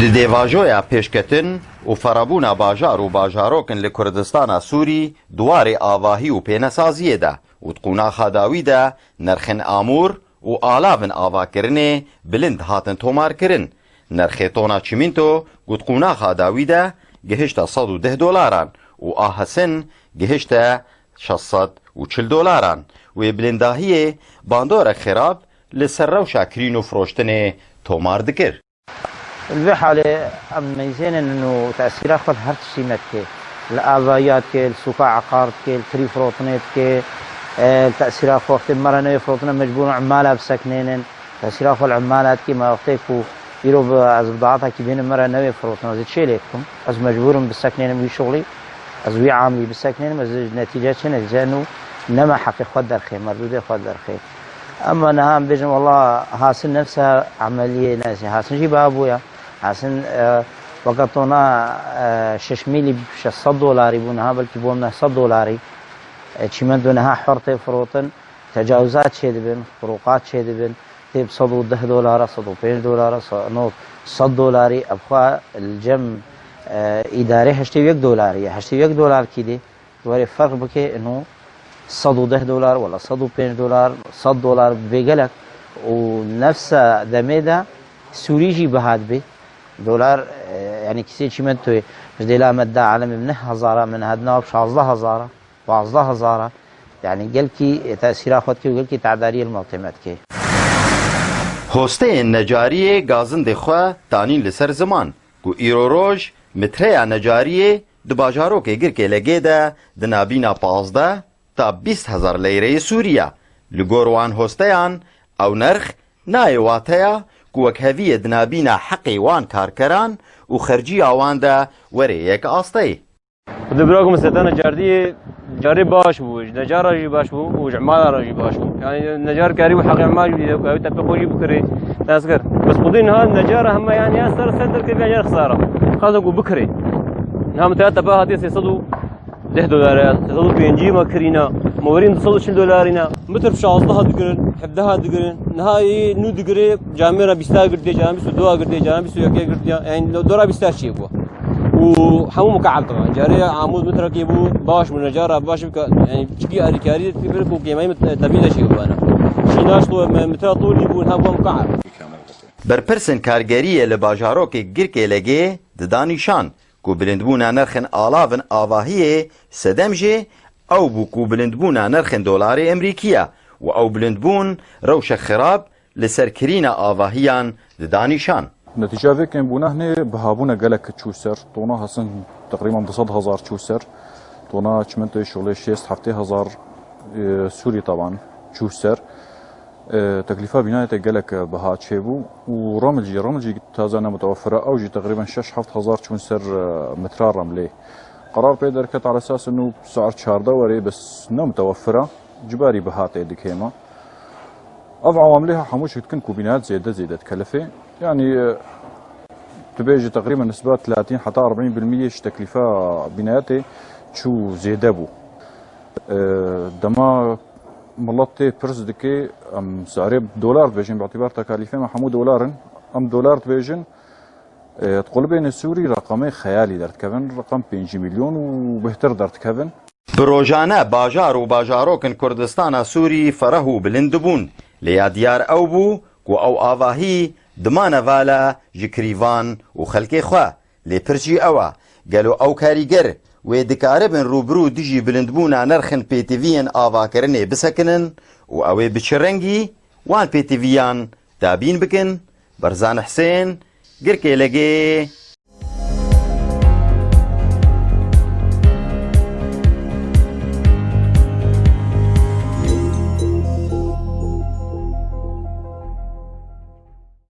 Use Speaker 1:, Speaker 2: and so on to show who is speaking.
Speaker 1: Di dêvajoya pêşketin û ferabûna bajar û bajarokên li Kurdistana Sûrî duwarê avahî û pênesaziyê de û di qunaxa dawî de nerxên amûr û alavên avakirinê bilind hatin tomarkirin. Nerxê tona çimînto got qunaxa dawî de gihişte $110 û a hesin gihişte $640. Wê bilindahiyê bandorek xerab li ser rewşa kirîn û firoştinê tomar dikir.
Speaker 2: البحالة ميزين انه تأثيرات خل هر تشيمت كي الآبايات كي السوقا عقارات كي الكري فروتنات كي التأثيرات وقت مرة نوي فروتنا مجبور عمالها بسكنين تأثيرات العمالات كي ما وقتكو يروب از بضاعتها كي بين مرة نوي فروتنا زي شيء ليكم از مجبورهم بالسكنين وي شغلي از وي عاملي بالسكنين از نتيجة نتيجة انه نما حقي خد الخير مردود خد الخير. اما نهام بيجن والله هاسن نفسها عملية ناسي هاسن جيبها ابويا هاسن وقتنا 6 ميلي $600 بونها بلكي بومنا $100 تشمن دونها حرطي فروتن تجاوزات شيدبن فروقات شيدبن تيب $110 $105 نوت $100 ابخا الجم اداري هشتي $1 كده وري فرق بكي انه $110 ولا $105 $100 بيقلك ونفس دميدا سوريجي بهاد بي دولار يعني كسي شمنتوي جديلا مدى عالمي من هزارة من هدنا $11 $11 يعني قلكي تأثير أخوتك وقلكي تعداري المعتمدكي
Speaker 1: هۆستeyên necariyê gazin dêxwe danîn li ser ziman ku îroroj metreya necariyê di bajarokê girkê legê de di navîna 15 تا 20,000 leyreyê Sûriya. Li gor wan hosteyan ew nerx nayê wateya ku wek heviyê di navîna heqê wan karkeran û xerciya wan de were yek asteyê.
Speaker 3: براكم استدانا جاري باش بو نجار جي باش بو وجمال جي باش بو يعني نجار كاري وحق عمال او تبقوا جي بكري تذكر بس قضين هذا النجار هم يعني اثر صدر كيف نجار خساره خذوا بكري هم ثلاثه بقى هذه $110 تصدوا بينجي ما كرينا مورين تصدوا $10 متر في شازده دقرن حدها دقرن نهاي نو دقري جامره بيستا قردي جامي سو قردي جامي سو يكي قردي يعني لو دورا بيستا شي بو وحمو مكعب طبعا جاري عمود متركي بو باش من نجاره باش يعني تشكي اريكاري تفرقوا كيما تبيدا شي وانا شي ناس متر طول يبون هبو مكعب
Speaker 1: Berpirsên kargeriyê li bajarokê girkê legê di danîşan ku bilindbûna nerxên alavên avahiyê sedem jê ew bû ku bilindbûna nerxên dolarê Emerîkiya û ew bilindbûn rewşa xirab li ser kirîna avahiyan di danîşan.
Speaker 4: نتيجة فيك بونا هنا بهابونا قالك تشوسر طونا هسن تقريبا $100,000 تشوسر طونا شمنتو شغله 6-7,000 سوري طبعا تشوسر تكلفة بناية قالك بها تشيبو ورملجي تازانا متوفرة او جي تقريبا 6-7,000 تشوسر مترار رملي قرار بيدر كت على اساس انه سعر $4 بس انه متوفرة جباري بهاتي دكيما أضع عواملها حموش تكون كوبينات زيادة تكلفة يعني تبيجي تقريبا نسبات 30 حتى 40% تكلفة بناتي شو زيادة بو دما ملطي برز دكي ام سعري $1 بيجن باعتبار تكاليفه ما حمو $1 ام $1 بيجن تقول بين السوري رقمي خيالي درت كفن رقم 5 مليون وبهتر درت كفن
Speaker 1: برۆژانە باژار و باژارۆکن کوردستانە سووری فەرەه و بلند بوون لێیا دیار ئەو بوو و ئەو ئاڤاهی دمانەڤالە ji kirîvan û xelkê xwe lêpircî ew e gelo ew karîger wê dikaribin rûbirû dijî bilindbûna nerxên pêtiviyên avakirinê bisekinin û ew ê bi çi rengî wan pêtiviyan dabîn bikin. Berzan Hesên, Girkê Legê.